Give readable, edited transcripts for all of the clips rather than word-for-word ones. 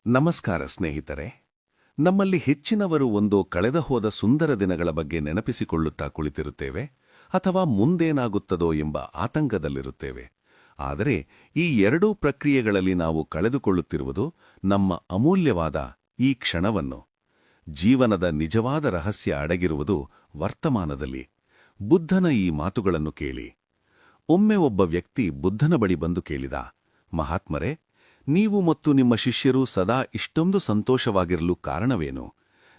ನಮಸ್ಕಾರ ಸ್ನೇಹಿತರೆ. ನಮ್ಮಲ್ಲಿ ಹೆಚ್ಚಿನವರು ಒಂದು ಕಳೆದಹೋದ ಸುಂದರ ದಿನಗಳ ಬಗ್ಗೆ ನೆನಪಿಸಿಕೊಳ್ಳುತ್ತಾ ಕುಳಿತಿರುತ್ತೇವೆ, ಅಥವಾ ಮುಂದೇನಾಗುತ್ತದೋ ಎಂಬ ಆತಂಕದಲ್ಲಿರುತ್ತೇವೆ. ಆದರೆ ಈ ಎರಡೂ ಪ್ರಕ್ರಿಯೆಗಳಲ್ಲಿ ನಾವು ಕಳೆದುಕೊಳ್ಳುತ್ತಿರುವುದು ನಮ್ಮ ಅಮೂಲ್ಯವಾದ ಈ ಕ್ಷಣವನ್ನು. ಜೀವನದ ನಿಜವಾದ ರಹಸ್ಯ ಅಡಗಿರುವುದು ವರ್ತಮಾನದಲ್ಲಿ. ಬುದ್ಧನ ಈ ಮಾತುಗಳನ್ನು ಕೇಳಿ. ಒಮ್ಮೆ ಒಬ್ಬ ವ್ಯಕ್ತಿ ಬುದ್ಧನ ಬಳಿ ಬಂದು ಕೇಳಿದ, ಮಹಾತ್ಮರೇ, ನೀವು ಮತ್ತು ನಿಮ್ಮ ಶಿಷ್ಯರು ಸದಾ ಇಷ್ಟೊಂದು ಸಂತೋಷವಾಗಿರಲು ಕಾರಣವೇನು?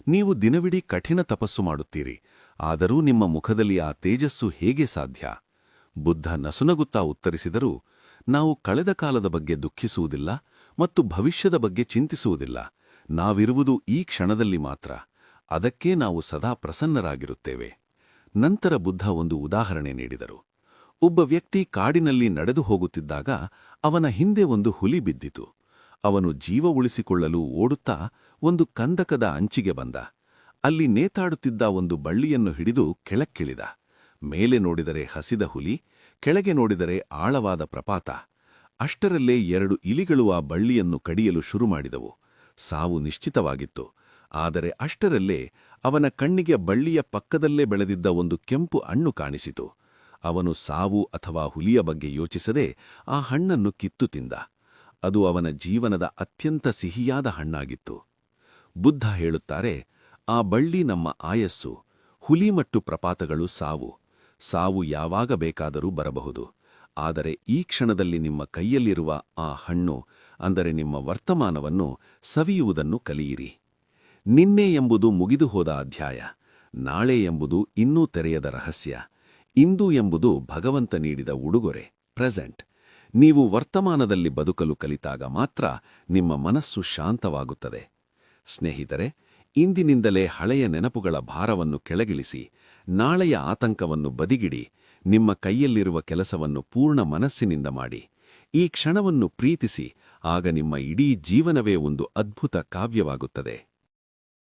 ನೀವು ದಿನವಿಡೀ ಕಠಿಣ ತಪಸ್ಸು ಮಾಡುತ್ತೀರಿ, ಆದರೂ ನಿಮ್ಮ ಮುಖದಲ್ಲಿ ಆ ತೇಜಸ್ಸು ಹೇಗೆ ಸಾಧ್ಯ? ಬುದ್ಧ ನಸುನಗುತ್ತಾ ಉತ್ತರಿಸಿದರು, ನಾವು ಕಳೆದ ಕಾಲದ ಬಗ್ಗೆ ದುಃಖಿಸುವುದಿಲ್ಲ ಮತ್ತು ಭವಿಷ್ಯದ ಬಗ್ಗೆ ಚಿಂತಿಸುವುದಿಲ್ಲ. ನಾವಿರುವುದು ಈ ಕ್ಷಣದಲ್ಲಿ ಮಾತ್ರ. ಅದಕ್ಕೆ ನಾವು ಸದಾ ಪ್ರಸನ್ನರಾಗಿರುತ್ತೇವೆ. ನಂತರ ಬುದ್ಧ ಒಂದು ಉದಾಹರಣೆ ನೀಡಿದರು. ಒಬ್ಬ ವ್ಯಕ್ತಿ ಕಾಡಿನಲ್ಲಿ ನಡೆದು ಹೋಗುತ್ತಿದ್ದಾಗ ಅವನ ಹಿಂದೆ ಒಂದು ಹುಲಿ ಬಿದ್ದಿತು. ಅವನು ಜೀವ ಉಳಿಸಿಕೊಳ್ಳಲು ಓಡುತ್ತಾ ಒಂದು ಕಂದಕದ ಅಂಚಿಗೆ ಬಂದ. ಅಲ್ಲಿ ನೇತಾಡುತ್ತಿದ್ದ ಒಂದು ಬಳ್ಳಿಯನ್ನು ಹಿಡಿದು ಕೆಳಕ್ಕಿಳಿದ. ಮೇಲೆ ನೋಡಿದರೆ ಹಸಿದ ಹುಲಿ, ಕೆಳಗೆ ನೋಡಿದರೆ ಆಳವಾದ ಪ್ರಪಾತ. ಅಷ್ಟರಲ್ಲೇ 2 ಇಲಿಗಳು ಆ ಬಳ್ಳಿಯನ್ನು ಕಡಿಯಲು ಶುರು ಮಾಡಿದವು. ಸಾವು ನಿಶ್ಚಿತವಾಗಿತ್ತು. ಆದರೆ ಅಷ್ಟರಲ್ಲೇ ಅವನ ಕಣ್ಣಿಗೆ ಬಳ್ಳಿಯ ಪಕ್ಕದಲ್ಲೇ ಬೆಳೆದಿದ್ದ ಒಂದು ಕೆಂಪು ಹಣ್ಣು ಕಾಣಿಸಿತು. ಅವನು ಸಾವು ಅಥವಾ ಹುಲಿಯ ಬಗ್ಗೆ ಯೋಚಿಸದೆ ಆ ಹಣ್ಣನ್ನು ಕಿತ್ತು ತಿಂದ. ಅದು ಅವನ ಜೀವನದ ಅತ್ಯಂತ ಸಿಹಿಯಾದ ಹಣ್ಣಾಗಿತ್ತು. ಬುದ್ಧ ಹೇಳುತ್ತಾರೆ, ಆ ಬಳ್ಳಿ ನಮ್ಮ ಆಯಸ್ಸು, ಹುಲಿ ಮತ್ತು ಪ್ರಪಾತಗಳು ಸಾವು. ಸಾವು ಯಾವಾಗ ಬೇಕಾದರೂ ಬರಬಹುದು. ಆದರೆ ಈ ಕ್ಷಣದಲ್ಲಿ ನಿಮ್ಮ ಕೈಯಲ್ಲಿರುವ ಆ ಹಣ್ಣು, ಅಂದರೆ ನಿಮ್ಮ ವರ್ತಮಾನವನ್ನು ಸವಿಯುವುದನ್ನು ಕಲಿಯಿರಿ. ನಿನ್ನೆ ಎಂಬುದು ಮುಗಿದು ಹೋದ ಅಧ್ಯಾಯ. ನಾಳೆ ಎಂಬುದು ಇನ್ನೂ ತೆರೆಯದ ರಹಸ್ಯ. ಇಂದು ಎಂಬುದು ಭಗವಂತ ನೀಡಿದ ಉಡುಗೊರೆ, ಪ್ರೆಸೆಂಟ್. ನೀವು ವರ್ತಮಾನದಲ್ಲಿ ಬದುಕಲು ಕಲಿತಾಗ ಮಾತ್ರ ನಿಮ್ಮ ಮನಸ್ಸು ಶಾಂತವಾಗುತ್ತದೆ. ಸ್ನೇಹಿತರೆ, ಇಂದಿನಿಂದಲೇ ಹಳೆಯ ನೆನಪುಗಳ ಭಾರವನ್ನು ಕೆಳಗಿಳಿಸಿ, ನಾಳೆಯ ಆತಂಕವನ್ನು ಬದಿಗಿಡಿ. ನಿಮ್ಮ ಕೈಯಲ್ಲಿರುವ ಕೆಲಸವನ್ನು ಪೂರ್ಣ ಮನಸ್ಸಿನಿಂದ ಮಾಡಿ. ಈ ಕ್ಷಣವನ್ನು ಪ್ರೀತಿಸಿ. ಆಗ ನಿಮ್ಮ ಇಡೀ ಜೀವನವೇ ಒಂದು ಅದ್ಭುತ ಕಾವ್ಯವಾಗುತ್ತದೆ.